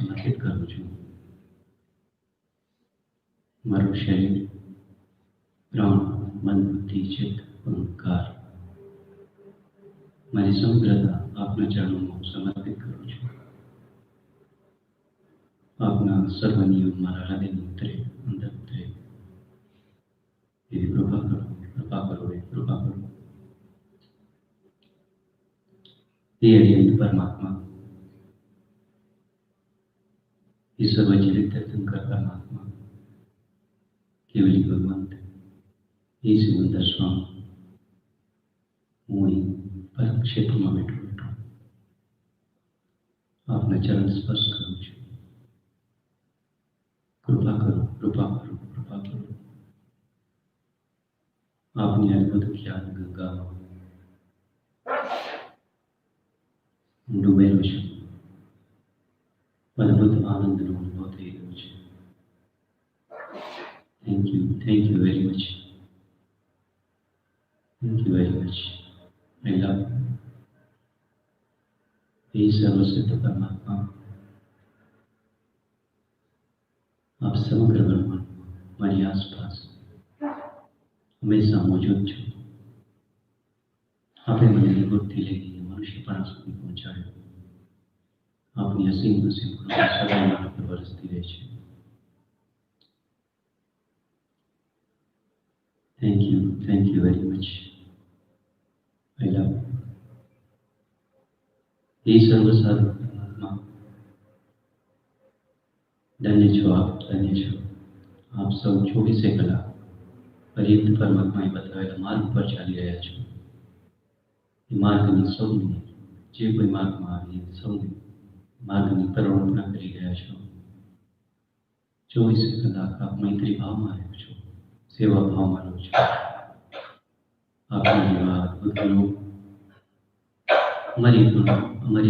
સમર્પિત કરું છું. મારું શરીર, પ્રાણ, મન, બુદ્ધિ, ચિત્ત, અહંકાર, મારી સમગ્રતા આપના ચરણોમાં સમર્પિત કરું છું. આપના સર્વ નિયમ મારા હૃદયની ઉતરે, અંદર ઉતરે એવી કૃપા કરો, કૃપા કરો, કૃપા કરો. हे अरिहंत परमात्मा, हे सर्वजीवित तीर्थंकर परमात्मा, केवली भगवंत, हे सिकंदर स्वामी, હું પરમ ક્ષેત્રમાં બેઠો બેઠો આપના ચરણ સ્પર્શ કરું છું. કૃપા કરો, કૃપા કરો, કૃપા કરો. આપની અદ્ભુત જ્ઞાન ગંગામાં હું ડૂબેલો છું. અદ્ભુત આનંદનો અનુભવ થઈ રહ્યો છે. Thank you very much. Thank you very much. I love you. हे सर्वसिद्ध परमात्मा, आप समग्र ब्रह्मांड हमारी आसपास हमेशा मौजूद छो. आपे મને નિવૃત્તિ લઈને મનુષ્યપણા સુધી પહોંચાડ્યો. આપની અસીમ અસીમ કૃપા સદા મારા પર વરસતી રહે છે. Thank you very much. I love you. हे सर्वसाधु परमात्मा, धन्य छो आप, धन्य छो आप सब 24 कलाक परियुक्त परमात्माए बतावेला मार्ग पर चाली રહ્યા છો. એ માર્ગની સૌને જે કોઈ માર્ગમાં આવી સૌને માર્ગની પ્રવર્તના કરી રહ્યા છો. 24 કલાક આપ મૈત્રી ભાવમાં રહ્યો છો, સેવા ભાવમાં રહો છો. આપની જેવા અદ્ભુત ગુરુ हमारी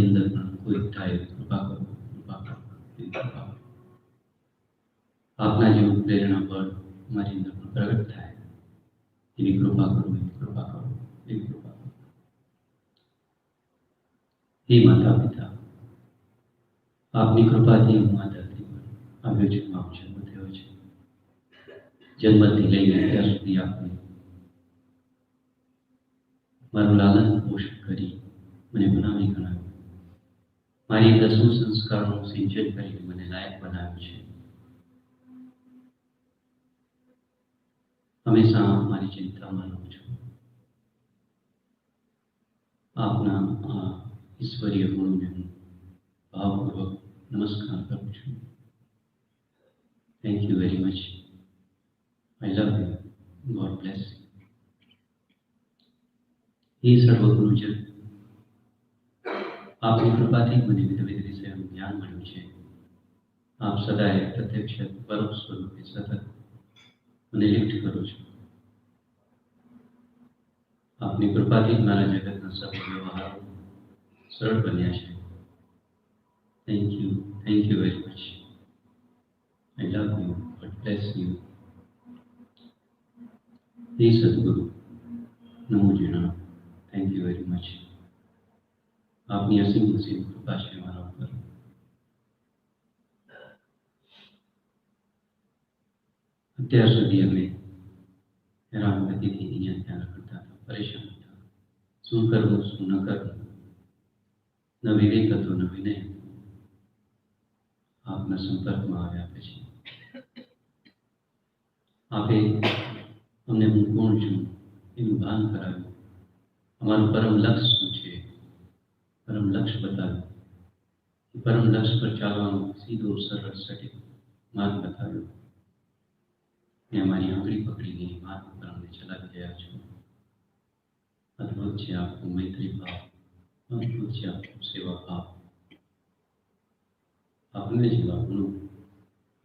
अंदर कोई થાય કૃપા કરો, કૃપા કરો, કૃપા કરો. આપના જેવું પ્રેરણા બળ हमारी अंदर પ્રગટ થાય એવી કૃપા કરો, એવી કૃપા કરો, એવી કૃપા કરો. हे माता पिता, આપની કૃપાથી હું આ ધરતી પર આવ્યો છું, મારો જન્મ થયો છે. જન્મથી લઈને અત્યાર સુધી આપને મારું લાલન પોષણ કરી મને બનાવી ગણાવ્યો. મારી અંદર સુસંસ્કારોનું સિંચન કરીને મને લાયક બનાવ્યો છે. હંમેશા મારી ચિંતામાં રહું છું. આપના આ ઈશ્વરીય ગુણોને હું ભાવપૂર્વક નમસ્કાર કરું છું. Thank you very much. I love you. God bless you. हे સર્વગુરુજન, આપની કૃપાથી મને વિવિધ વિષયોનું જ્ઞાન મળ્યું છે. આપ સદાય પ્રત્યક્ષ પરોક્ષ સ્વરૂપે સતત મને લિફ્ટ કરો છો. આપની કૃપાથી જ મારા જગતના સર્વ વ્યવહારો સરળ બન્યા છે. Thank you very much. I love you. God bless you. हे सद्गुरु, नमो जीना. Thank you very much. आपनी असीम असीम कृपा છે મારા ઉપર. અત્યાર સુધી અમે હેરાન ગતિથી અહીંયા ત્યાં કરતા હતા, પરેશાન હતા. શું કરવું, શું ન કરવું, ન વિવેક હતો, ન વિનય હતો. આપના સંપર્કમાં આવ્યા પછી આપે અમને હું કોણ છું એનું ભાન કરાવ્યું. અમારું પરમ લક્ષ્ય શું છે, પરમ લક્ષ્ય બતાવ્યું. પરમ લક્ષ્ય પર ચાલવાનો સીધો સરળ સટીક માર્ગ બતાવ્યો. મેં અમારી આંગળી પકડીને માર્ગ પર અમને ચલાવી રહ્યા છો. અદ્ભુત છે આપનું મૈત્રી ભાવ, અદ્ભુત છે આપનું સેવા ભાવ. આપને જેવા ગુણો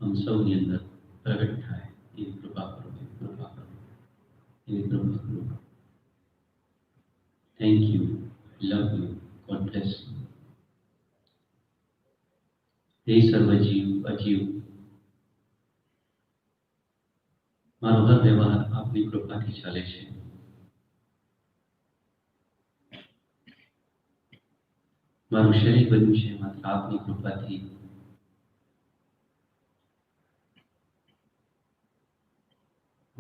हम સૌની અંદર પ્રગટ થાય એવી કૃપા કરો, એવી કૃપા કરો, એવી કૃપા કરો. Thank you. Love you. God bless you. हे સર્વજીવ અજીવ, મારો હર વ્યવહાર આપની કૃપાથી ચાલે છે. મારું શરીર બન્યું છે માત્ર આપની કૃપાથી.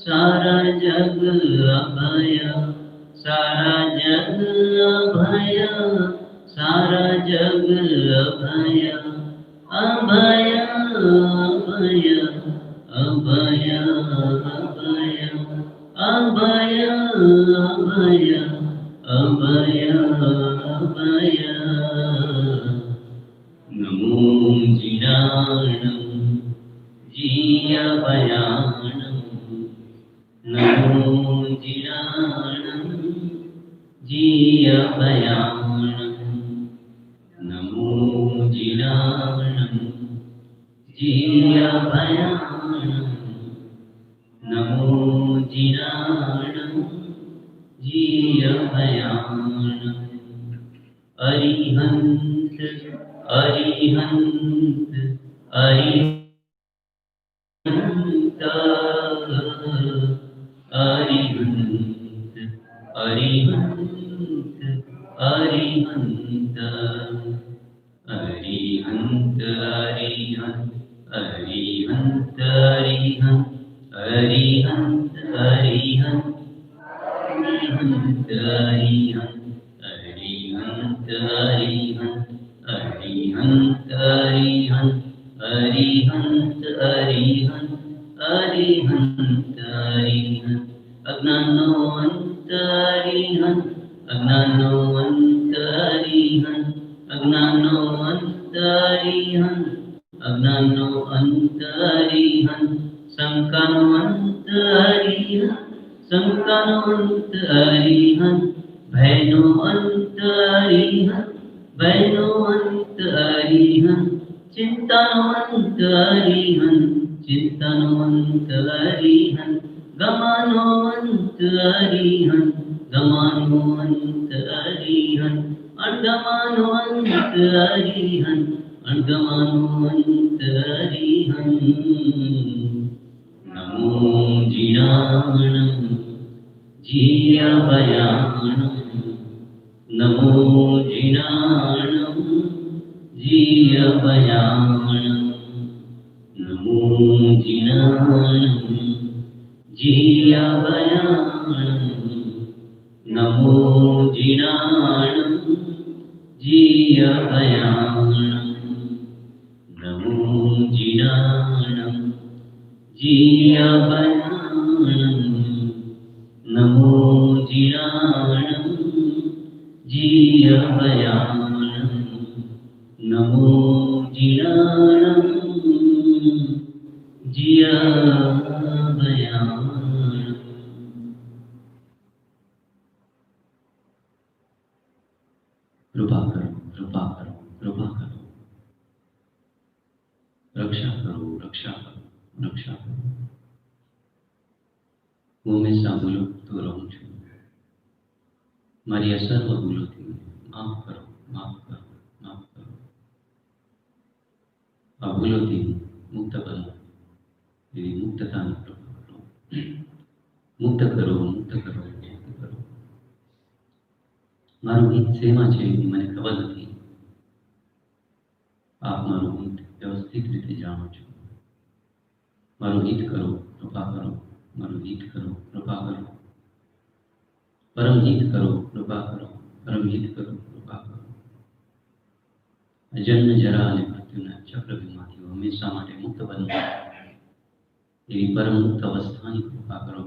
सारा जग अभय, सारा जग अभय, सारा जग अभय, अभय अभय अभय अभय अभय अभय अभय। नमो जिनाणं जियभयाणं, नमो जिनाणं जियभयाणं, नमो जिनाणं जियभयाणं, नमो जिनाणं जियभयाणं। अरिहंत अरिहंत अरिहंत अरिहंत अरिहंत अरिहंत अरिहंत अरिहंत अरिहंत अरिहंत अरिहंत अरिहंत अरिहंत अरिहंत अरिहंत अरिहंत अरिहंत अरिहंत अरिहंत। अज्ञानो अंत अरिहंत, अज्ञानो अंत अरिहंत, अज्ञानो अंत अरिहंत, अज्ञानो अंत अरिहंत। शंकानो अंत अरिहंत, शंकानो अंत अरिहंत। भयनो अंत अरिहंत, भयनो अंत अरिहंत। चिंतानो अंत अरिहंत, चिंतानो अंत अरिहंत। गमानो अंत अरिहंत, गमानो अंत अरिहंत। अणगमानो अंत अरिहंत, अणगमानो अंत अरिहंत। नमो जिनाणं जियभयाणं, नमो जिनाणं जियभयाणं, नमो जिनाणं जियभयाणं, नमो जिनाणं जियभयाणं, नमो जिनाणं जियभयाणं, नमो जिनाणं जियभयाणं, नमो जिनाणं जियभयाणं। कृपा करो, कृपा करो, कृपा करो, रक्षा करो, रक्षा करो, रक्षा करो। હું હંમેશા ભૂલતો રહું છું, મારી અસર્વ ભૂલોથી માફ કરો, માફ કરો, માફ કરો। આ ભૂલોથી મુક્ત બનો, એવી મુક્તતાની કૃપા કરો। મુક્ત કરો, મુક્ત કરો, મુક્ત કરો। મારું હિત શેમાં છે એ મને ખબર નથી, આપ મારું હિત વ્યવસ્થિત રીતે જાણો છો। મારું હિત કરો, કૃપા કરો, મારું હિત કરો, કૃપા કરો। પરમ હિત કરો, કૃપા કરો, પરમ હિત કરો, કૃપા કરો। જન્મ જરા અને મૃત્યુના ચક્રવ્યૂહમાંથી હંમેશા માટે મુક્ત બનો, એવી પરમ મુક્ત અવસ્થાની કૃપા કરો,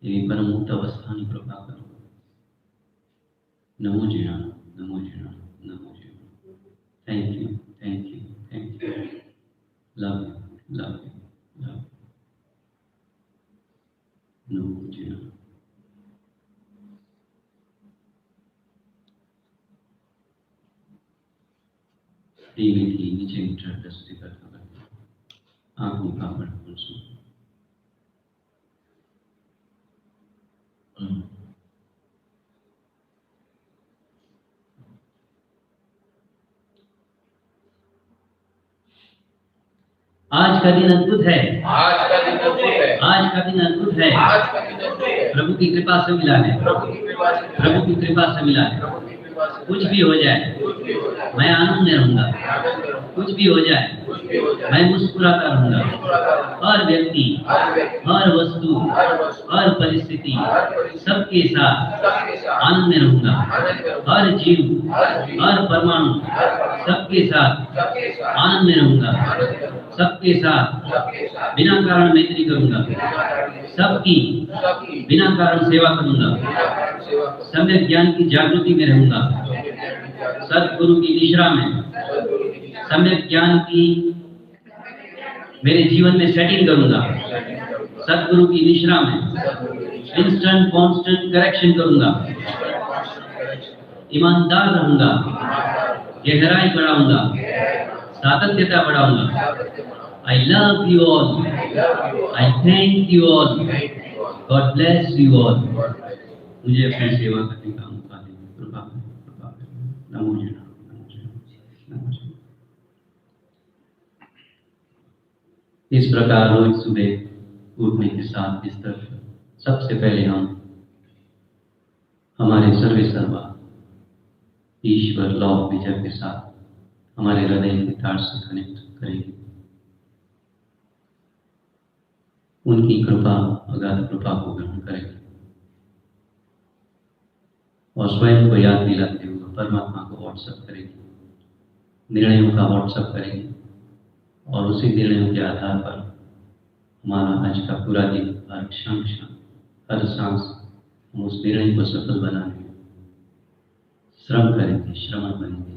એવી પરમ મુક્ત અવસ્થાની કૃપા કરો। નમો જીણાણો, નમો જીણાણો, નમો જીણાણો। Thank you, thank you, thank you. Love you, love you, love you. નમો જીણાણો। ધીમેથી નીચે મીટર દ્રષ્ટિ કરતા કરતા આંખની કાપડ ખોલશો। आज का दिन अद्भुत है, आज का दिन अद्भुत है, आज का दिन अद्भुत है। आज का दिन अद्भुत है। प्रभु की कृपा से मिला है, प्रभु की कृपा से, प्रभु की कृपा से मिला है। प्रभु की कृपा से कुछ भी हो जाए कुछ भी हो जाए, मैं आनंद में रहूंगा, आनंद करूं, कुछ भी हो जाए कुछ भी हो जाए, मैं मुस्कुराता रहूंगा। मुस्कुराता रहूं। हर व्यक्ति, हर व्यक्ति, हर वस्तु, हर वस्तु, हर परिस्थिति, हर परिस्थिति, सबके साथ सबके साथ आनंद में रहूंगा। आनंद में रहूंगा। हर जीव, हर जीव, हर परमाणु, हर परमाणु, सबके साथ सबके साथ आनंद में रहूंगा। आनंद में रहूंगा। सबके साथ सबके साथ बिना कारण मैत्री करूंगा। बिना कारण में सबकी सबकी बिना कारण सेवा करूंगा। बिना कारण सेवा करूंगा। सम्यक ज्ञान की जागृति में रहूंगा। सद्गुरु की निश्रा में सम्यक ज्ञान की मेरे जीवन में सेटिंग करूंगा। सद्गुरु की निश्रा में इंस्टेंट कांस्टेंट करेक्शन करूंगा। ईमानदार रहूंगा। गहराई बढ़ाऊंगा। सातत्यता बढ़ाऊंगा। I love you all. I thank you all. God bless you all. मुझे अपनी सेवा करने का मौका दें। कृपा करें, कृपा करें। नमो जी, नमो जी, नमो जी। इस प्रकार रोज सुबह उठने के साथ बिस्तर पर सबसे पहले हम हमारे सर्वे सर्वा ईश्वर लॉ ऑफ नेचर के साथ हमारे हृदय के तार से कनेक्ट करेंगे। उनकी कृपा, अगाध कृपा को ग्रहण करेंगे और स्वयं को याद दिलाते हुए परमात्मा को व्हाट्सएप करेंगे, निर्णयों का व्हाट्सएप करेंगे और उसी निर्णयों के आधार पर हमारा आज का पूरा दिन, हर क्षण क्षण, हर सांस हम उस निर्णय को सफल बनाने श्रम करेंगे, श्रमण बनेंगे,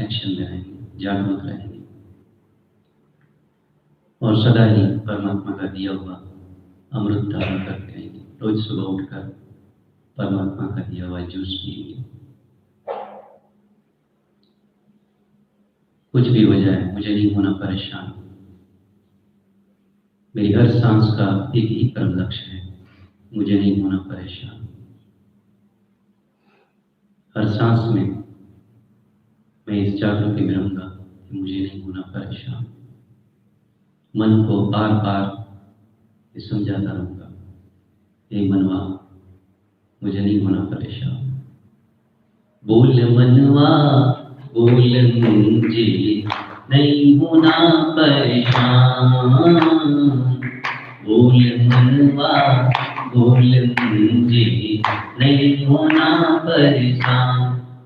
एक्शन में रहेंगे, जागरूक रहेंगे और सदा ही परमात्मा का दिया हुआ अमृत धारण करते रहेंगे। रोज सुबह उठकर परमात्मा का दिया हुआ जूस पिएंगे। कुछ भी हो जाए मुझे नहीं होना परेशान। मेरी हर सांस का एक ही परम लक्ष्य है, मुझे नहीं होना परेशान। हर सांस में मैं इस जागृति में रहूंगा कि मुझे नहीं होना परेशान। मन को बार बार समझाता रहूंगा, हे मनवा मुझे नहीं होना परेशान। बोल मनवा बोल मुझे नहीं होना परेशान। बोल मनवा बोल मुझे नहीं होना परेशान।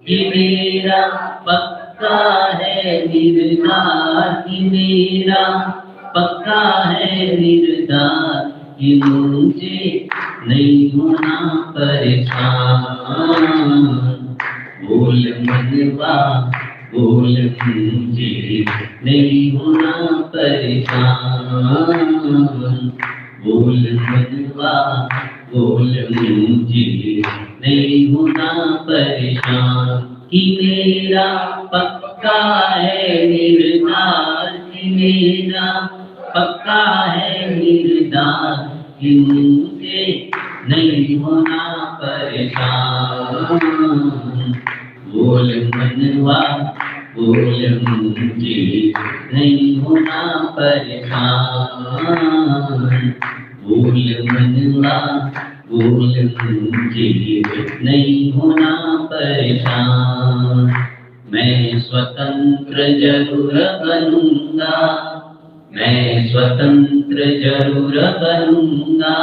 कि मेरा पक्का है निर्धार, कि मेरा पक्का है निर्धार कि मुझे नहीं होना परेशान। बोल मनवा बोल मुझे नहीं होना परेशान। बोल मनवा बोल मुझे नहीं होना परेशान। कि मेरा पक्का है निर्धार, कि मेरा पक्का है निर्धार कि मुझे नहीं होना परेशान। बोल मनवा बोल मुझे नहीं होना परेशान। बोल मनवा बोल मुझे नहीं होना परेशान। मैं स्वतंत्र जरूर बनूंगा, मैं स्वतंत्र जरूर बनूंगा।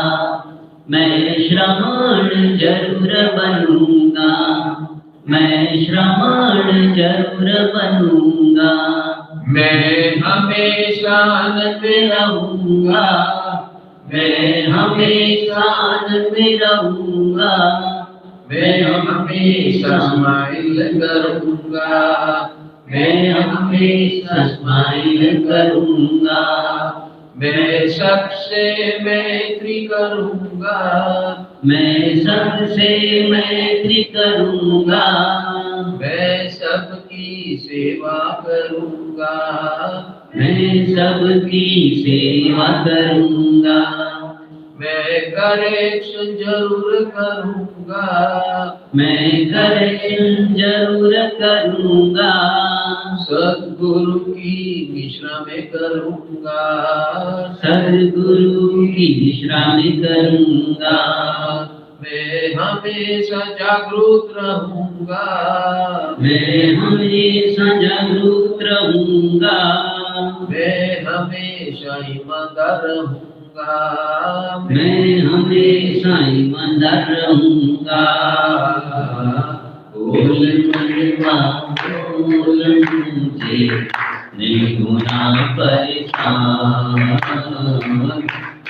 मैं श्रमण जरूर बनूंगा, मैं श्रमण जरूर बनूंगा। मैं हमेशा आनंद में रहूंगा, मैं हमेशा आनंद में रहूंगा। मैं हमेशा स्माइल करूंगा, मैं हमेशा स्माइल करूंगा। मैं सबसे मैत्री करूंगा, मैं सबसे मैत्री करूंगा। मैं सबकी सेवा करूंगा, मैं सबकी सेवा करूंगा। मैं करेक्शन जरूर करूंगा, मैं करेक्शन जरूर करूंगा। सद्गुरु की मिश्रा में करूंगा, सद्गुरु की मिश्रा में करूंगा। मैं हमेशा जागरूक रहूंगा, मैं हमेशा जागरूक रहूंगा। मैं हमेशा ईमानदार रहूंगा, रहूंगा मैं हमेशा ईमानदार रहूंगा। बोल मनवा बोल मुझे नहीं होना परेशान।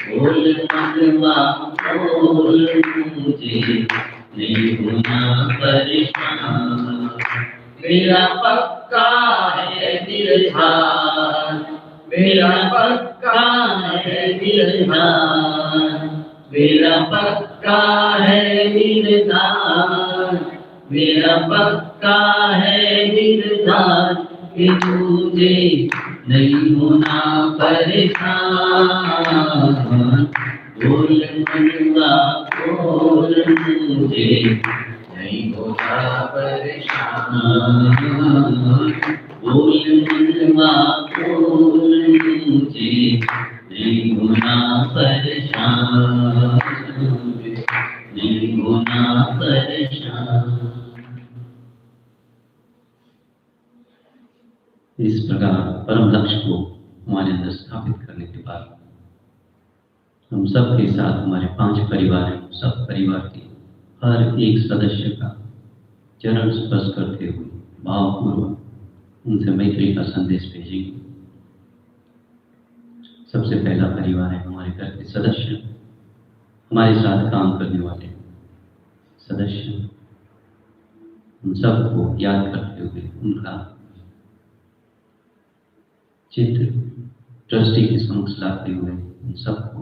बोल मनवा बोल मुझे नहीं होना परेशान। मेरा पक्का है दिलदार, मेरा पक्का है दिलदार, मेरा पक्का है दिलदार, मेरा पक्का है दिलदार कि तुझे नहीं होना परेशान। बोल मनवा बोल मुझे नहीं होना परेशान। बोल मनवा बोल मुझे नहीं होना परेशान, नहीं होना परेशान। इस प्रकार परम लक्ष्य को हमारे अंदर स्थापित करने के बाद हम सब के साथ हमारे 5 परिवार हैं, सब परिवार के हर एक सदस्य का चरण स्पर्श करते हुए भावपूर्वक उनसे मैत्री का संदेश भेजेंगे। सबसे पहला परिवार है हमारे घर के सदस्य, हमारे साथ काम करने वाले सदस्य। उन सबको याद करते हुए उनका चित्र ट्रस्टी के समक्ष लाते हुए उन सबको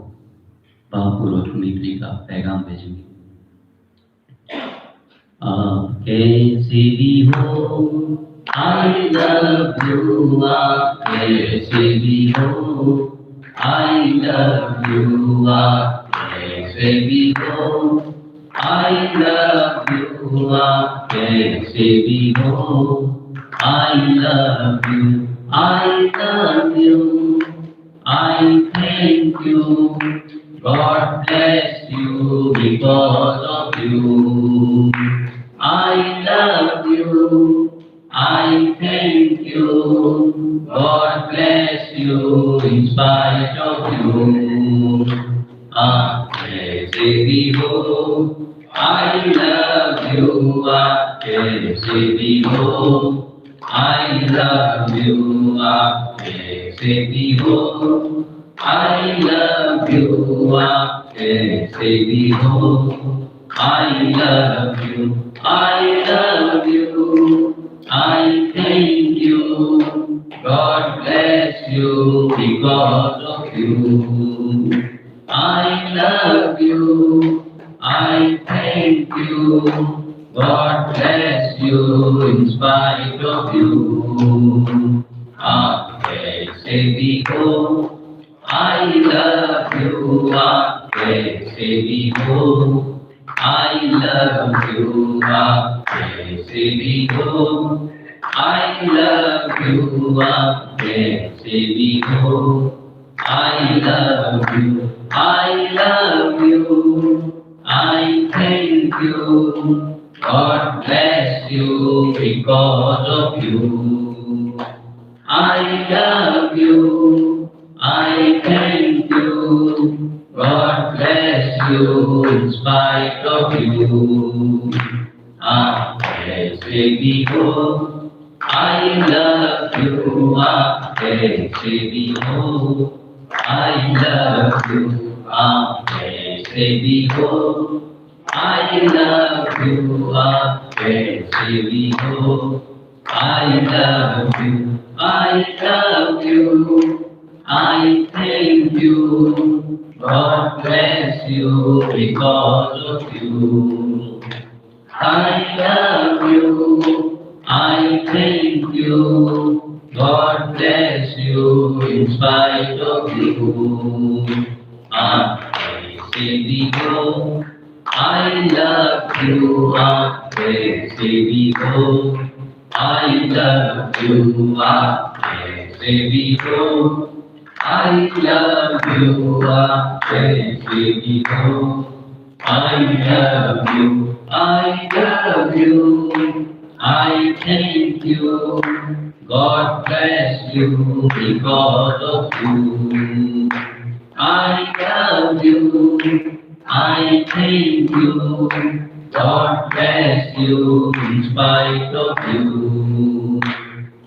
भावपूर्वक मैत्री का पैगाम भेजेंगे। आप कैसे भी हो आई लव यू, आप कैसे भी हो आई लव यू, आप कैसे भी हो आई लव यू, आप कैसे भी हो I love you, I love you, I thank you, God bless you because of you. I love you, I thank you, God bless you in spite of you. आप कैसे भी हो I love you, आप कैसे भी हो I love you, आप कैसे भी हो I love you, आप कैसे भी हो I love you, I love you, I thank you, God bless you because of you. I love you, I thank you, God bless you in spite of you. आप कैसे भी हो I love you, आप कैसे भी हो I love you, आप कैसे भी हो I love you, आप कैसे भी हो I love you, I love you, I thank you, God bless you because of you. I love you, I thank you, God bless you in spite of you. आप कैसे भी हो I love you, आप कैसे भी हो I love you, आप कैसे भी हो I love you, आप कैसे भी हो I love you, I love you, I thank you, God bless you because of you. I love you, I thank you, God bless you in spite of you. आप कैसे भी हो I love you, आप कैसे भी हो I love you, आप कैसे भी हो I love you, आप कैसे भी हो I love you, I love you, I thank you, God bless you because of you. I love I thank you. God bless you in spite of you.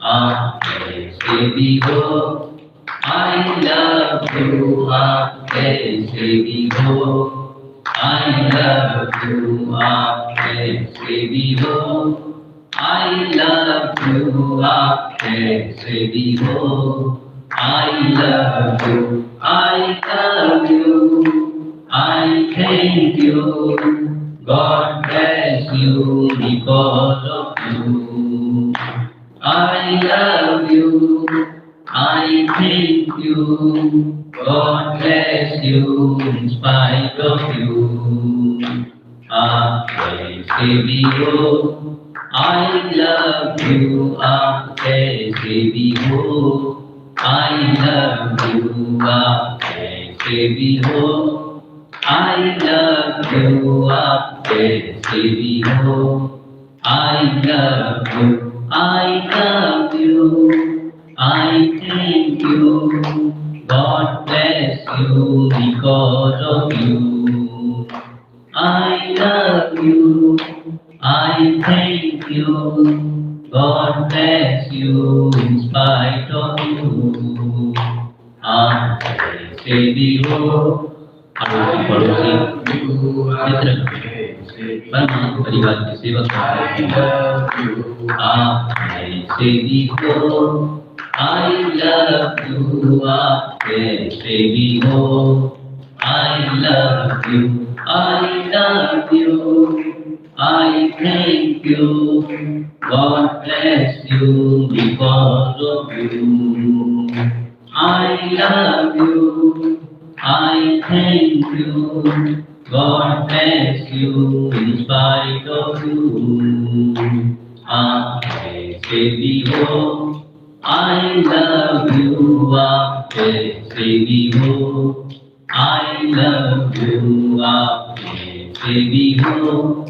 Aapke se bhi ho, I love you. Aapke se bhi ho, I love you. Aapke se bhi ho, I love you. Aapke se bhi ho, I love you. I love you. I thank you. God bless you because of you. I love you. I thank you. God bless you in spite of you. Aapke se bhi ho, I love you. Aapke se bhi ho, I love you. Aapke se bhi ho, I love you. Aapke se bhi ho, I love you. I love you. I thank you. God bless you because of you. I love you. I thank you. God bless you in spite of you. आपके से भी हो, अड़ोसी पड़ोसी मित्र परम परिवार के सेवक आपके से भी हो, I love you. आपके से भी हो, I love you. I love you. I thank you. God bless you because of you. I love you. I thank you. God bless you in spite of you. आपके से भी हो, I love you. आपके से भी हो, I love you. आपके से भी हो,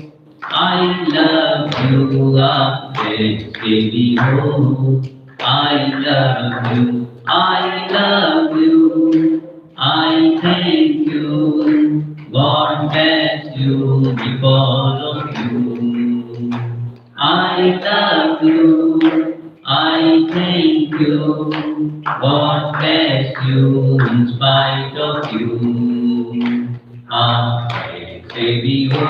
I love you. आपके से भी हो, I love you. I love you. I thank you. God bless you because of you. I love you. I thank you. God bless you in spite of you. आपके से भी हो,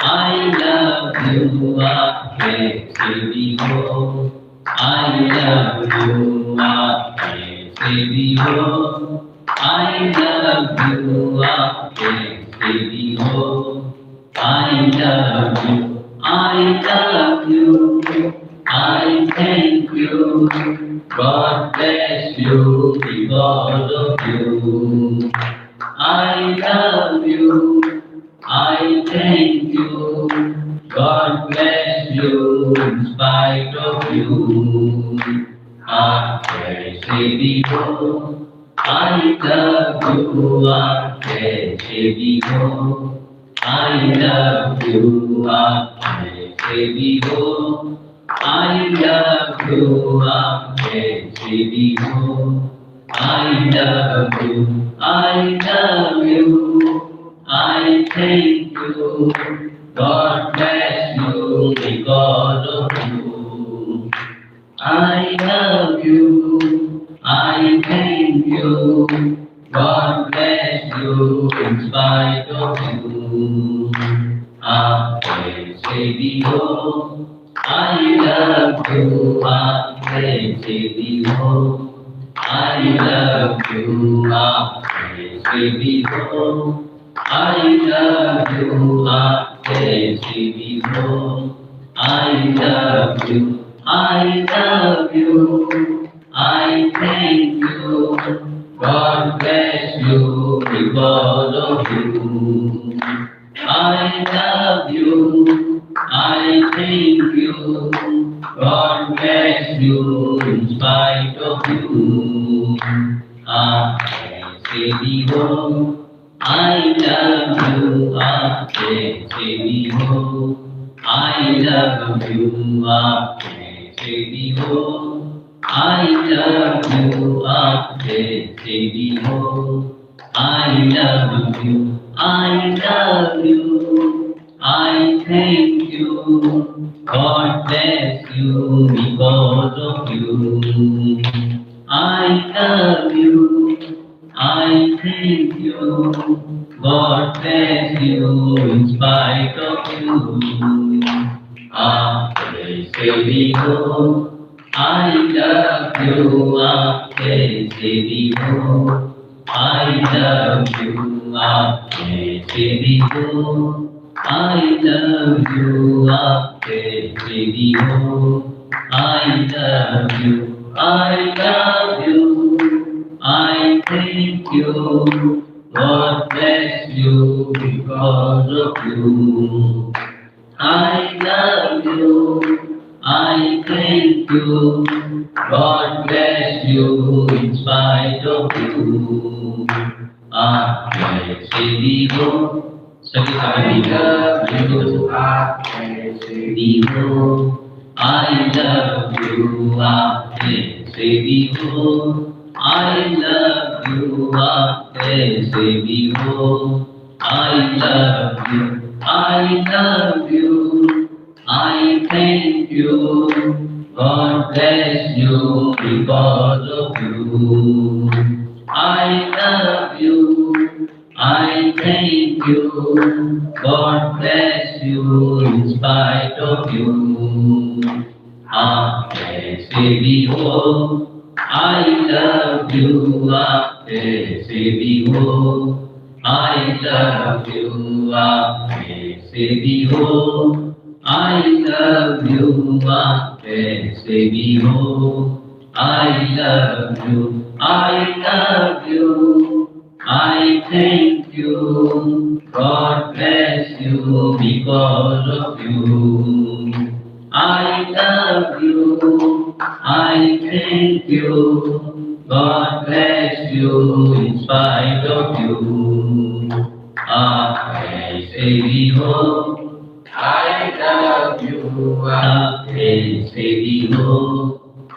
I love you. आपके से भी हो, I love you. आपके से भी हो, I love you. आपके से भी हो, I love you. I love you. I thank you. God bless you because of you. I love you. I thank you. God bless you in spite of you. आपके से भी हो, I love you. आपके से भी हो, I love you. आपके से भी हो, I love you. आपके से भी हो, I love you. I love you. I thank you. God bless you because of you. I love you. I thank you. God bless you in spite of you. आपके से भी हो, I love you. आपके से भी हो, I love you. आपके से भी हो, I love you. आपके से भी हो, I love you. I love you. I thank you. God bless you because of you. I love you. I thank you. God bless you in spite of you. आपके से भी हो, I love you. आपके से भी हो, I love you. आपके से भी हो, I love you. आपके से भी हो, I love you, I love you, I thank you. God bless you because of you. I love you, I thank you. God bless you in spite of you. Aapke vi ho, I love you. Aapke vi ho, I love you. Aapke vi ho, I love you. Aapke vi ho, I love you. I love you. I thank you. God bless you because of you. I love you. I thank you. God bless you in spite of you. Aapke vi ho. सभी I love you. आपके भी हो. I love you. आपके भी हो. I love you. आपके भी हो. I love you. I love you. I thank you. God bless you because of you. I love you. I thank you. God bless you in spite of you. आपके भी हो. I love you. आपके भी हो. I love you. आपके भी हो. I love you. आपके भी हो. I love you. I love you. I thank you. God bless you because of you. I love you. I thank you. God bless you in spite of you. आपके भी हो. I love you. आपके भी हो.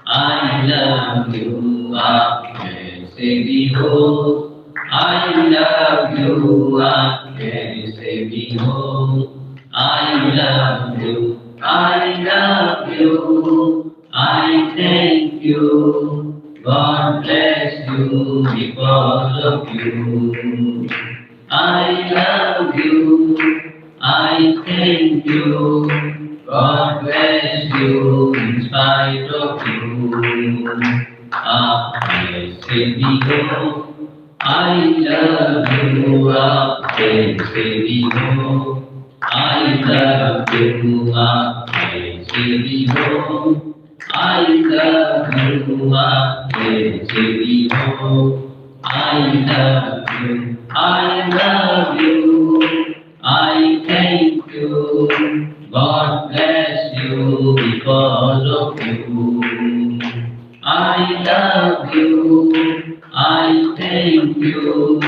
I love you. आपके भी हो. I love you. आपके भी हो. I love you. I love you. I thank you. God bless you because of you. I love you. I thank you. God bless you in spite of you. आपके भी हो. I love you. आपके भी हो. I love you. आपके भी हो. I love you. आपके भी हो. I love you. I love you. I thank you. God bless you because of you. I love you. I thank you.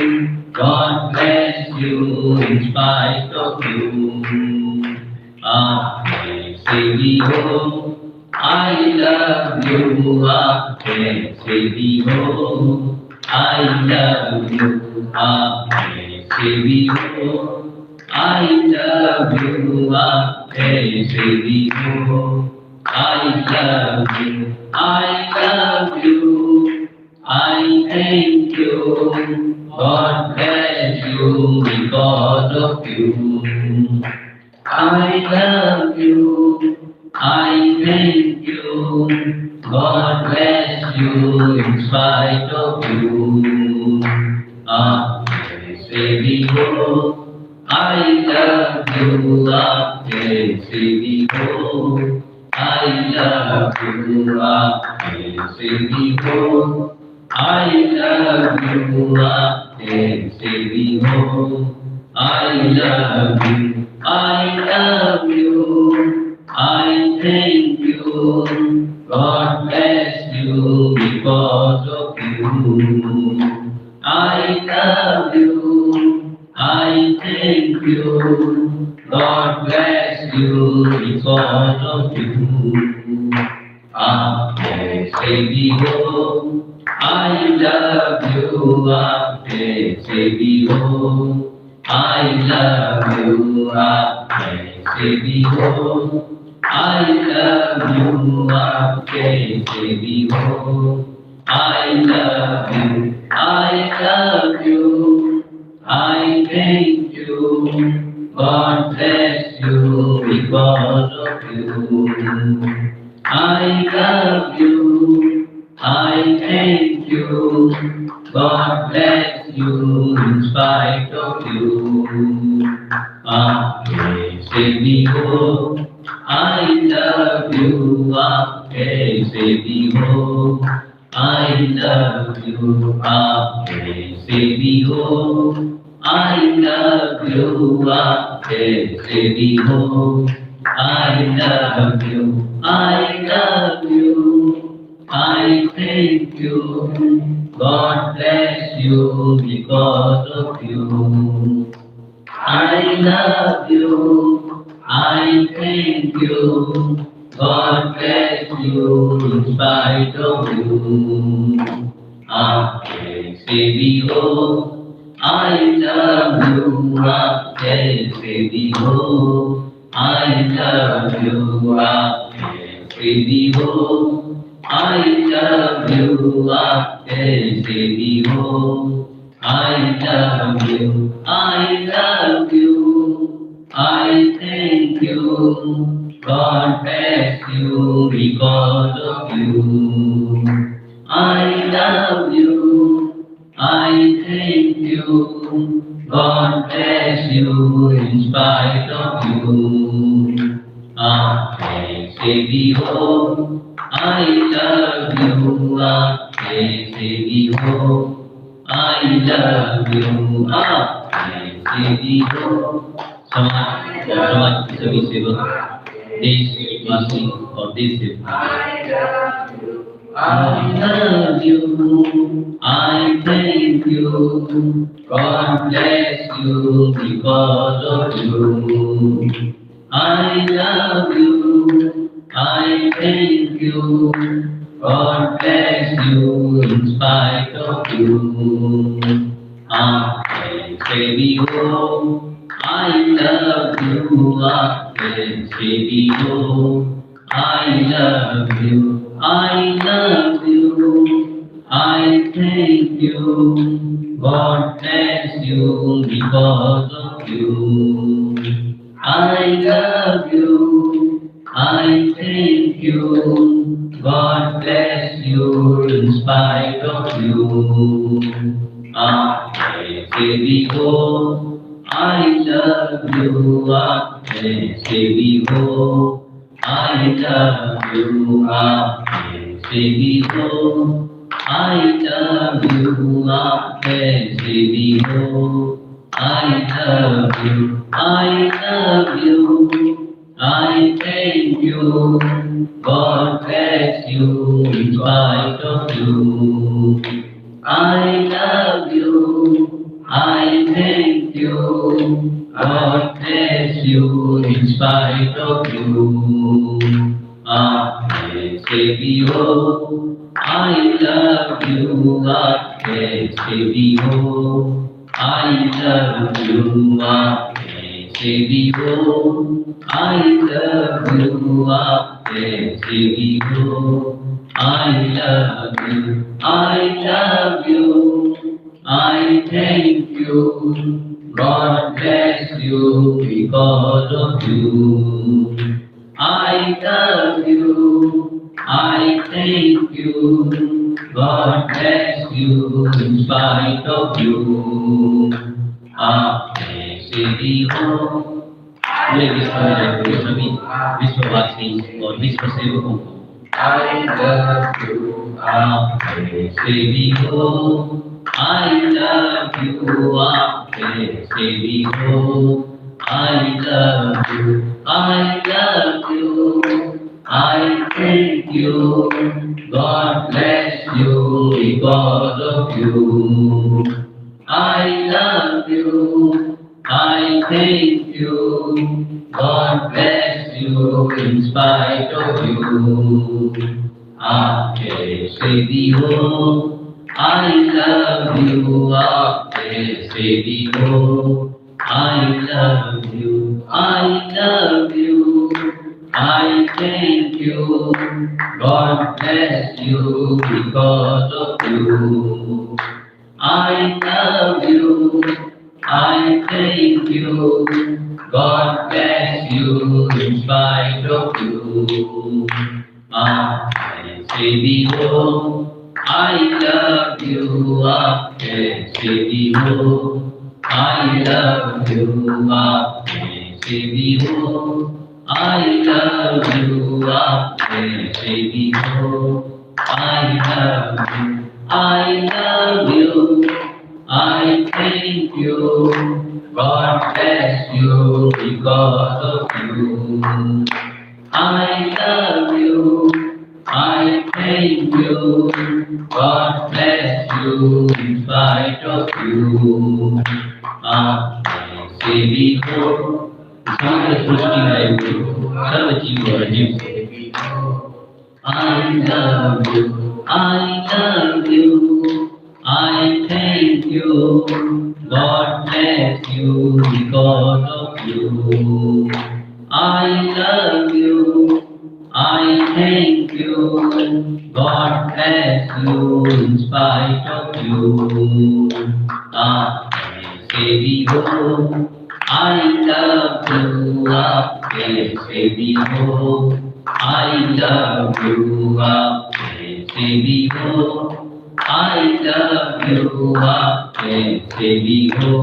God bless you in spite of you. आपके भी हो. I love you. आपके भी हो. I love you. आपके भी हो. I love you. आपके भी हो. I love you. I love you. I thank you. God bless you because of you. I love you. I thank you. God bless you in spite of you. आपके भी हो. I love you. आपके भी हो. I love you. आपके भी हो. I love you. आपके भी हो. I love you. I love you. I thank you. God bless you because of you. I love you. I thank you. God bless you because of you. आपके भी हो. I love you. आपके कैसे भी हो, I love you, आप कैसे भी हो, I love you, आप कैसे भी हो, I love you, I love you, I thank you, God bless you because of you. I love you, I thank you, God bless you in spite of you. आप कैसे भी हो, I love you, आप कैसे भी हो, I love you, आप कैसे भी हो, I love you, आप कैसे भी हो, I love you, I love you, I thank you, God bless you because of you. I love you, I thank you, God bless you in spite of you. आप कैसे भी हो, I love you, आप कैसे भी हो, I love you, आप कैसे भी हो, I love you, आप कैसे भी हो, I love you, I love you, I thank you, God bless you because of you. I love you, I thank you, God bless you in spite of you. आप कैसे भी हो, I love you, आप कैसे भी हो, I love you, आप कैसे भी हो। समाज और समाज के सभी सेवक, देशवासी और देश से I love you, I thank you, God bless you because of you. I love you, I thank you, God bless you in spite of you. आप कैसे भी हो, I love you, आप कैसे भी हो, I love you, I love you, I thank you, God bless you because of you. I love you, I thank you, God bless you in spite of you. आप कैसे भी हो, I love you, आप कैसे भी हो, I love you, आप कैसे भी हो, I love you, आप कैसे भी हो, I love you, I love you, I thank you, God bless you in spite of you. I love you, I thank you, God bless you in spite of you. आप कैसे भी हो, I love you, आप कैसे भी हो, I love you, आप कैसे भी हो, I love you, आप कैसे भी हो, I love you, I love you, I thank you, God bless you because of you. I love you, I thank you, God bless you in spite of you. आप कैसे भी हो, पूरे विश्व में रहते सभी विश्ववासी और विश्व सेवकों को I love you, आप कैसे भी हो, I love you, आप कैसे भी हो, I love you, I love you, I thank you, God bless you because of you. I love you, I thank you, God bless you in spite of you. आप कैसे भी हो, I love you, आप कैसे भी हो I love you, I love you, I thank you, God bless you because of you. I love you, I thank you, God bless you in spite of you. कैसे भी हो I love you, आप कैसे भी हो I love you, आप कैसे भी हो I love you, आप कैसे भी हो I love you, I love you, I thank you, God bless you because of you. I love you, I thank you, God bless you in spite of you. आप कैसे भी हो समग्र सृष्टि में सर्व जीव और जीव I love you, I love you, I thank you, God bless you because of you. I love you, I thank you, God bless you in spite of you. आप कैसे भी हो I love you, आप कैसे भी हो I love you, आप कैसे भी हो I love you, आप कैसे भी हो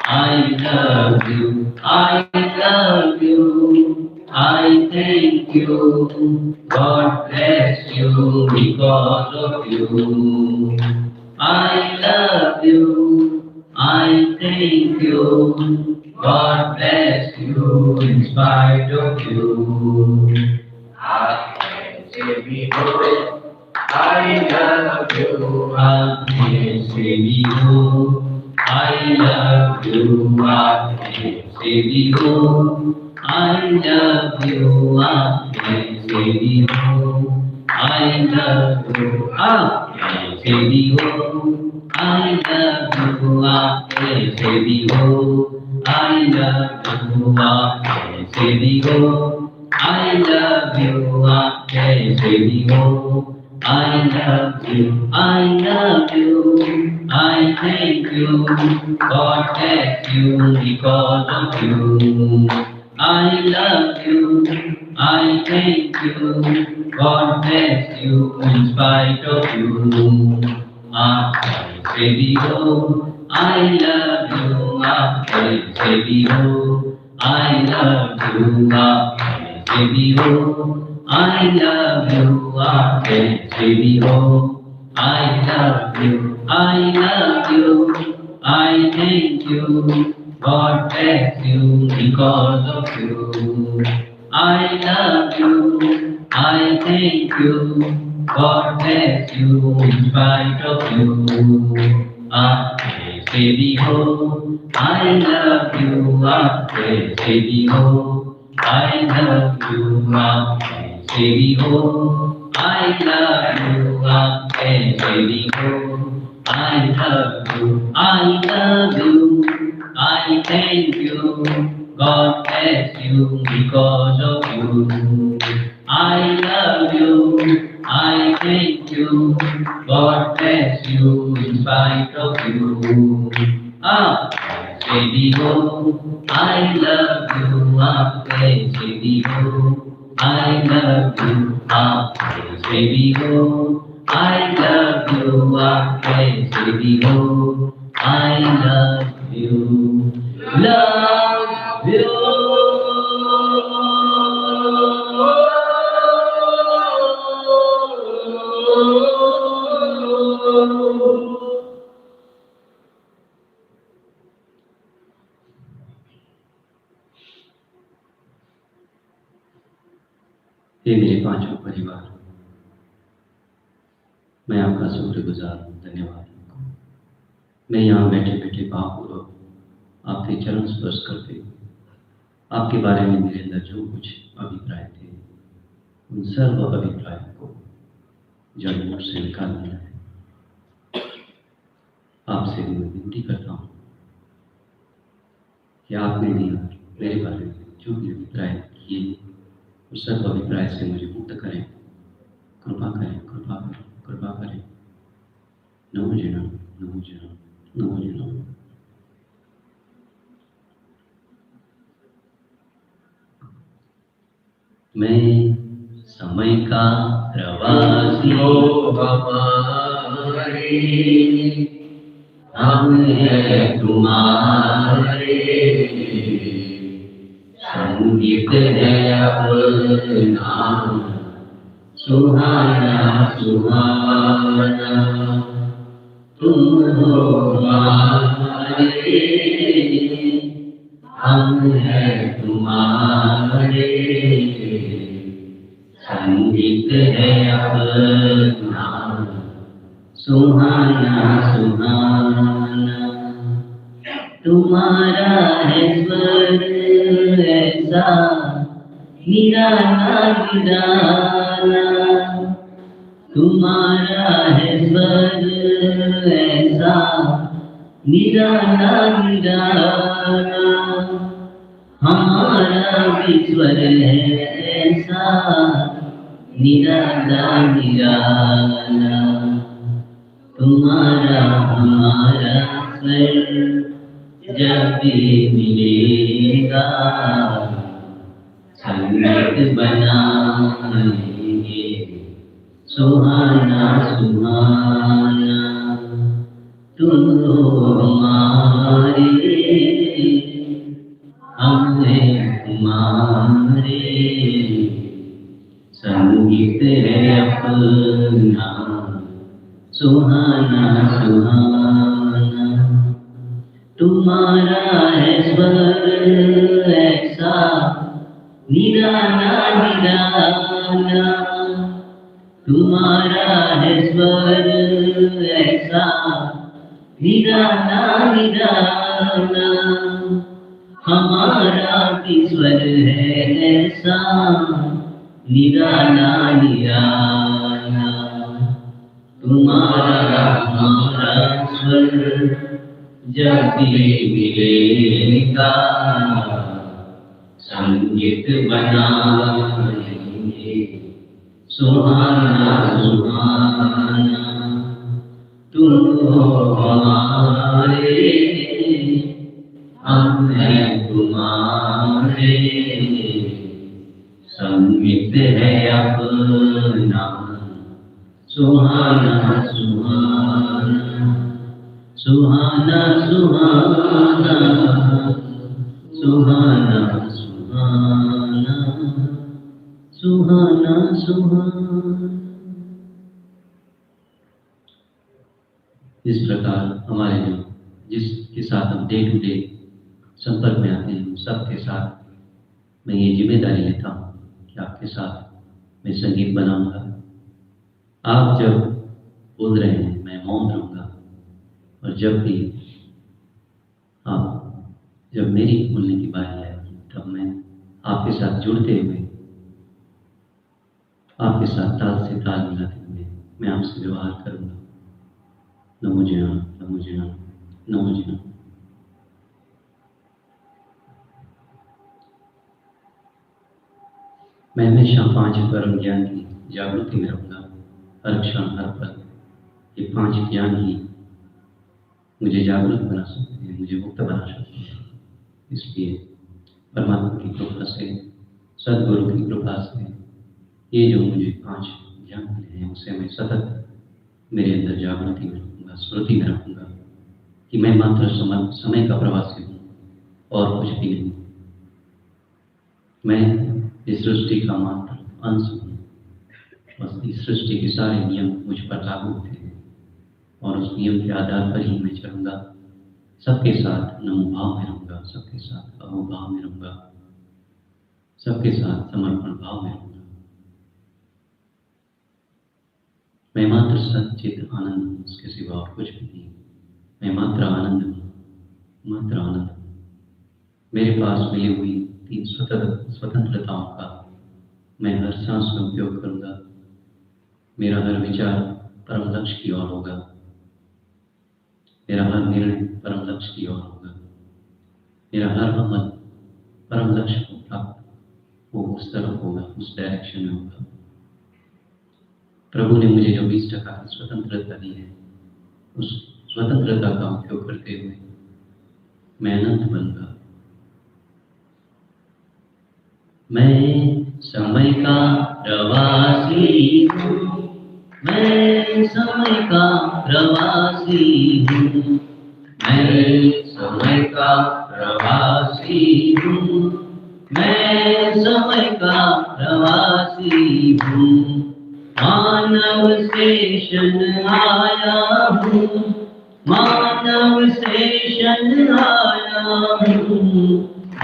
I love you, I love you, I thank you, God bless you because of you. I love you, I thank you, God bless you in spite of you. आप कैसे भी हो I love you, आप कैसे भी हो I love you, आप कैसे भी हो I love you, आप कैसे भी हो I love you, आप कैसे भी हो I love you, आप कैसे भी हो I love you, आप कैसे भी हो I love you, आप कैसे भी हो I love you, I love you, I thank you, God bless you because of you. I love you, I thank you, God bless you in spite of you. आप कैसे भी हो I love you, आप कैसे भी हो I love you, आप कैसे भी हो I love you, आप कैसे भी हो I love you, I love you, I thank you, God bless you because of you. I love you, I thank you, God bless you in spite of you. आप कैसे भी हो I love you, आप कैसे भी हो I love you, आप कैसे भी हो I love you, आप कैसे भी हो I love you, I love you, I thank you, God bless you because of you. I love you, I thank you, God bless you in spite of you. आप कैसे भी हो I love you, आप कैसे भी हो I love you, आप कैसे भी हो I love you, आप कैसे भी हो I love you, love you. हे मेरे पांचों परिवार, मैं आपका शुक्रगुजार हूँ, धन्यवाद। मैं यहाँ बैठे बैठे भावपूर्वक आपके चरण स्पर्श करते आपके बारे में मेरे अंदर जो कुछ अभिप्राय थे उन सर्व अभिप्रायों को जड़ मूल से निकाल दिया है। आपसे भी मैं विनती करता हूँ कि आपने भी मेरे बारे में जो भी अभिप्राय किए उस सब अभिप्राय से मुझे मुक्त करें। कृपा करें, कृपा करें, कृपा करें। नमो जिनम, नमो जिनम, नमो जिनम। मैं समय का प्रवासी हो हमारे, हम हैं तुम्हारे, संगीत है अपना सुहाना सुहाना। तुम हो हमारे, हम हैं तुम्हारे, संगीत है अपना सुहाना सुहाना। तुम्हारा है स्वर ऐसा निराला निराला, तुम्हारा है स्वर ऐसा निराला निराला। हमारा भी स्वर है ऐसा निराला निराला। तुम्हारा हमारा स्वर जब भी मिलेगा, संगीत बनाएंगे सुहाना सुहाना। तुम हो हमारे, हम हैं तुम्हारे, संगीत है अपना सुहाना सुहाना। तुम्हारा है स्वर ऐसा निराला निराला, तुम्हारा है स्वर ऐसा निराला निराला। हमारा भी स्वर है ऐसा निराला निराला। तुम्हारा हमारा स्वर जब भी मिलेगा, संगीत बनाएंगे सुहाना सुहाना। तुम हो हमारे, हम हैं तुम्हारे, संगीत है अपना सुहाना सुहाना। सुहाना सुहाना, सुहाना सुहाना, सुहाना सुहाना। इस प्रकार हमारे जो जिसके साथ हम डे टू डे संपर्क में आते हैं, सबके साथ मैं ये जिम्मेदारी लेता हूँ कि आपके साथ मैं संगीत बनाऊंगा। आप जब बोल रहे हैं मैं मौन रहूंगा, और जब भी जब मेरी बोलने की बारी है तब मैं आपके साथ जुड़ते हुए, आपके साथ ताल से ताल मिलाते हुए मैं आपसे व्यवहार करूंगा। नमो जिनम, नमो जिनम, नमो जिनम। मैं हमेशा 5 परम ज्ञान की जागृति में रहूंगा। हर क्षण हर पल ये 5 ज्ञान ही मुझे जागरूक बना सकते हैं, मुझे मुक्त बना सकते हैं। इसलिए परमात्मा की कृपा से, सदगुरु की कृपा से ये जो मुझे 5 ज्ञान मिले हैं उसे मैं सतत मेरे अंदर जागृति में रखूँगा, स्मृति में रखूँगा कि मैं मात्र समय का प्रवासी हूँ और कुछ भी नहीं। मैं इस सृष्टि का मात्र अंश हूँ। बस इस सृष्टि के सारे नियम मुझ पर लागू होते हैं और उस नियम के आधार पर ही मैं चलूँगा। सबके साथ नमो भाव में रहूँगा, सबके साथ अहो भाव में रहूँगा, सबके साथ समर्पण भाव में रहूँगा। मैं मात्र सच्चित आनंद हूँ, उसके सिवा और कुछ भी नहीं। मैं मात्र आनंद हूँ, मात्र आनंद हूँ। मेरे पास मिली हुई 3 स्वतंत्रताओं का मैं हर सांस में उपयोग करूँगा। मेरा हर विचार परम लक्ष्य की ओर होगा। मेरा हर निर्णय परम लक्ष्य की ओर होगा। मेरा हर अमल परम लक्ष्य को प्राप्त वो उस तरफ होगा, उस डायरेक्शन में होगा। प्रभु ने मुझे जो 20% की स्वतंत्रता दी है, उस स्वतंत्रता का उपयोग करते हुए मैं अनंत बनूंगा। मैं समय का प्रवासी हूँ, मैं समय का प्रवासी हूँ, मैं समय का प्रवासी हूँ, मैं समय का प्रवासी हूँ। मानव स्टेशन आया हूँ, मानव स्टेशन आया हूँ,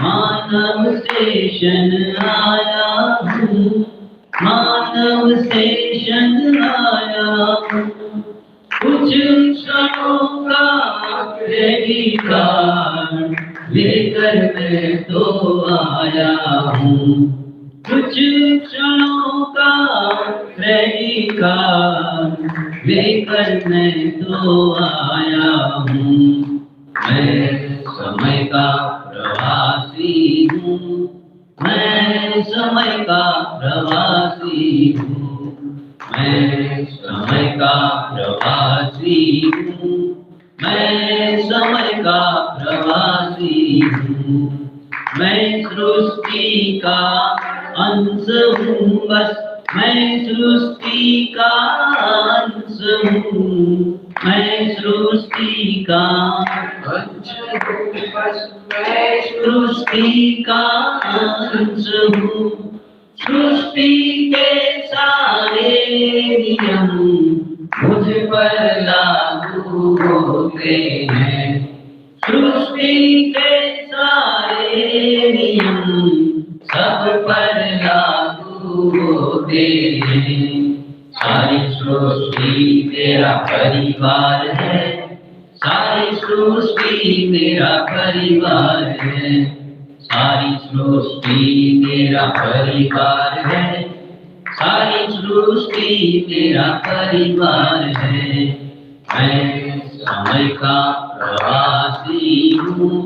मानव स्टेशन आया हूँ, मानव स्टेशन आया हूँ। कुछ क्षणों का अधिकार लेकर मैं तो आया हूँ, कुछ क्षणों का अधिकार लेकर मैं तो आया हूँ। मैं समय का प्रवासी हूँ, मैं समय का प्रवासी हूँ, मैं समय का प्रवासी हूँ, मैं समय का प्रवासी हूँ। मैं सृष्टि का अंश हूँ, बस मैं सृष्टि का अंश हूँ, मैं सृष्टि का अंश हूँ, बस मैं सृष्टि का अंश हूँ। सृष्टि के सारे नियम मुझ पर लागू होते हैं, सृष्टि के सारे नियम सब पर लागू होते हैं। सारी सृष्टि मेरा परिवार है, सारी सृष्टि मेरा परिवार है, सारी सृष्टि मेरा परिवार है, सारी सृष्टि मेरा परिवार है। मैं समय का प्रवासी हूँ,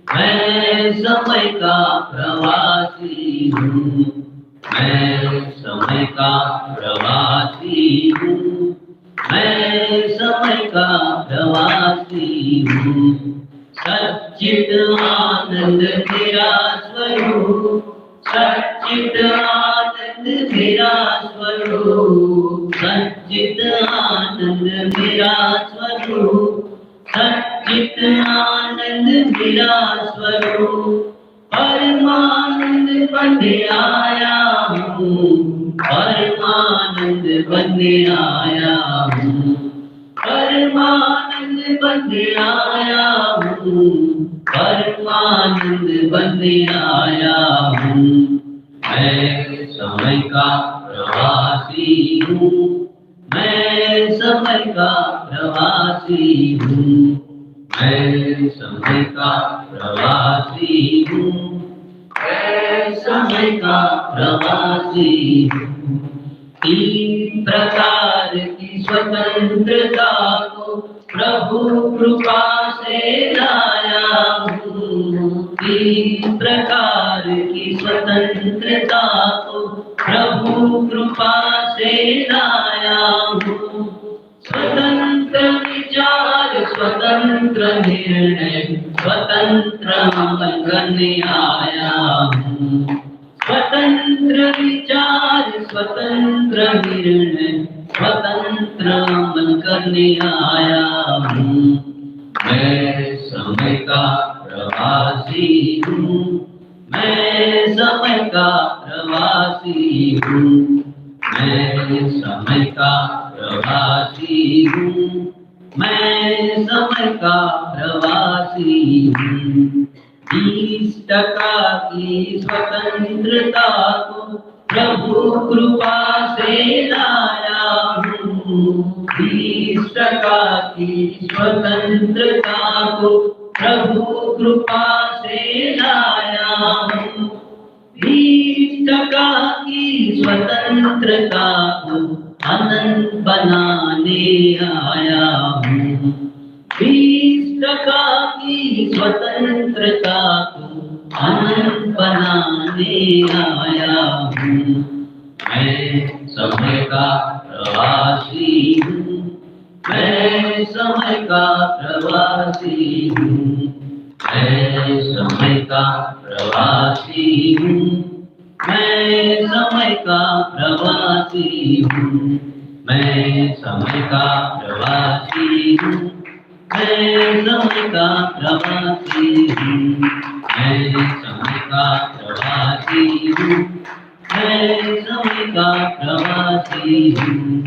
मैं समय का प्रवासी हूँ, मैं समय का प्रवासी हूँ, मैं समय का प्रवासी हूँ। सच्चित आनंद मेरा स्वरूप, सच्चित आनंद मेरा स्वरूप, सच्चित आनंद मेरा स्वरूप, सच्चित आनंद मेरा स्वरूप। परमानंद बनने आया हूँ, परमानंद बनने आया हूँ, परमानंद बनने आया हूँ, परमानंद बनने आया हूँ। मैं समय का प्रवासी हूँ, मैं समय का प्रवासी हूँ, मैं समय का प्रवासी हूँ, मैं समय का प्रवासी हूँ। तीन प्रकार की स्वतंत्रता को प्रभु कृपा से लाया हूँ, तीन प्रकार की स्वतंत्रता को प्रभु कृपा से लाया हूँ। स्वतंत्र विचार, स्वतंत्र निर्णय, स्वतंत्र अमल करने आया हूँ। स्वतंत्र विचार, स्वतंत्र निर्णय, स्वतंत्र अमल करने आया हूँ। मैं समय का प्रवासी हूँ, मैं समय का प्रवासी हूँ, मैं समय का प्रवासी हूँ, मैं समय का प्रवासी हूँ। 20% की स्वतंत्रता को प्रभु कृपा से लाया हूँ, 20% की स्वतंत्रता को प्रभु कृपा से लाया हूँ। 20% की स्वतंत्रता को अनंत बनाने आया हूँ, 20% टका की स्वतंत्रता को अनंत बनाने आया हूँ। मैं समय का प्रवासी हूँ, मैं समय का प्रवासी हूँ, मैं समय का प्रवासी हूँ, मैं समय का प्रवासी हूँ, मैं समय का प्रवासी हूँ, मैं समय का प्रवासी हूँ, मैं समय का प्रवासी हूँ, मैं समय का प्रवासी हूँ।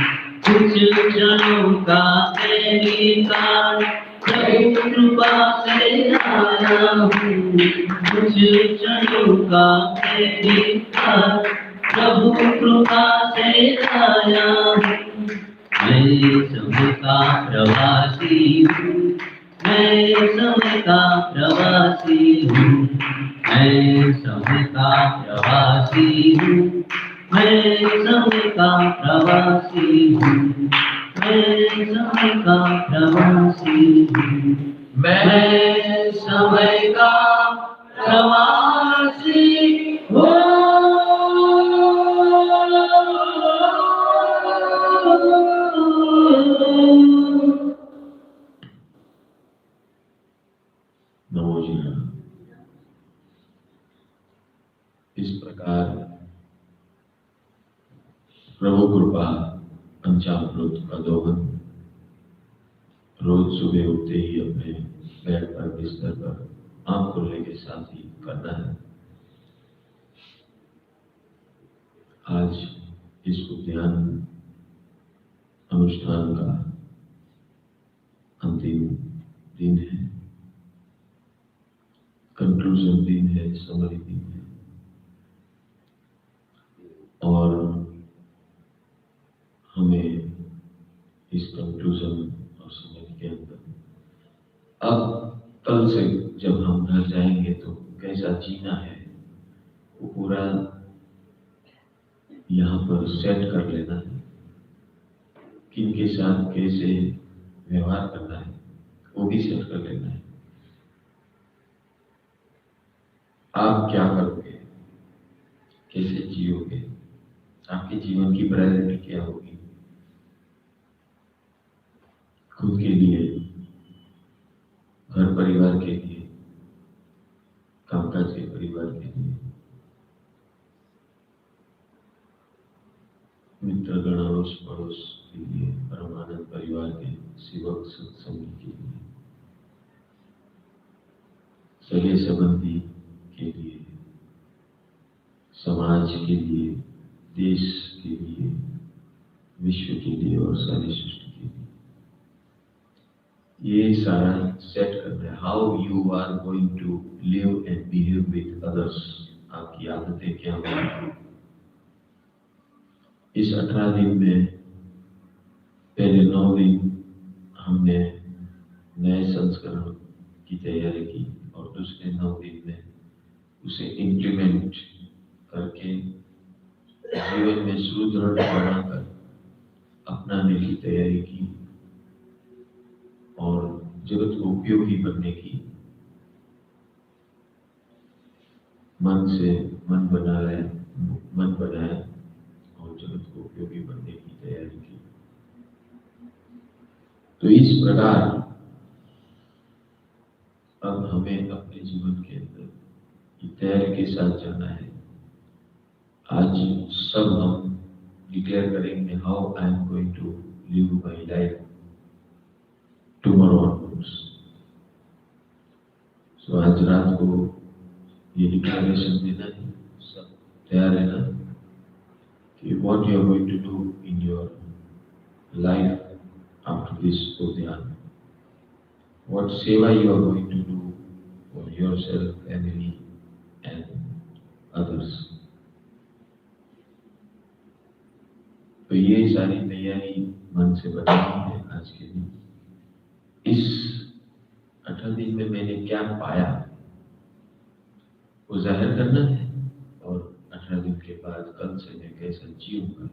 कुछ क्षणों का तेरी काल प्रभु कृपा से आया हूँ, कुछ क्षणों का तेरी काल प्रभु कृपा से आया हूँ। मैं समय का प्रवासी हूँ, मैं समय का प्रवासी हूँ, मैं समय का प्रवासी हूँ, मैं समय का प्रवासी हूँ, मैं समय का प्रवासी हूँ, मैं समय का प्रवासी हूँ। नमो जी। इस प्रकार प्रभु कृपा पंचामृत का दोहन रोज सुबह उठते ही अपने बेड पर बिस्तर पर आंख खुलने के साथ ही करना है। आज इस उद्यान अनुष्ठान का अंतिम दिन है, कंक्लूजन दिन है, समरी दिन है। और हमें इस कंक्लूजन और समरी के अंदर अब कल से जब हम घर जाएंगे तो कैसा जीना है वो पूरा यहाँ पर सेट कर लेना है। किनके साथ कैसे व्यवहार करना है वो भी सेट कर लेना है। आप क्या करोगे, कैसे जियोगे, आपके जीवन की प्रायोरिटी क्या होगी, खुद के लिए, घर परिवार के लिए, कामकाज के परिवार के लिए, मित्र गण अड़ोस पड़ोस के लिए, परमानंद परिवार के सेवक सत्संगी के लिए, सगे संबंधी के लिए, समाज के लिए, देश के लिए, विश्व के लिए और सारी सृष्टि के लिए। ये सारा सेट करना है। How you are going to live and behave with others, आपकी आदतें क्या होंगी। इस 18 दिन में पहले 9 दिन हमने नए संस्करण की तैयारी की और दूसरे 9 दिन में उसे इम्प्लीमेंट करके जीवन में सुदृढ़ बनाकर अपनाने की तैयारी की और जगत को उपयोगी बनने की मन से मन बनाया और जगत को उपयोगी बनने की तैयारी की। तो इस प्रकार अब हमें अपने जीवन के अंदर तैयारी के साथ जाना है। आज सब हम डिक्लेयर करेंगे how I am going to live my life tomorrow onwards. So आज रात को ये डिक्लेरेशन देना है, सब तैयार रहना कि what you are going to do in your life after this उद्यान, what seva you are going to do for yourself, family and others. तो ये सारी तैयारी मन से बनानी है आज के दिन। इस 18 दिन में मैंने क्या पाया वो जाहिर करना है और 18 दिन के बाद कल से मैं कैसा जीऊंगा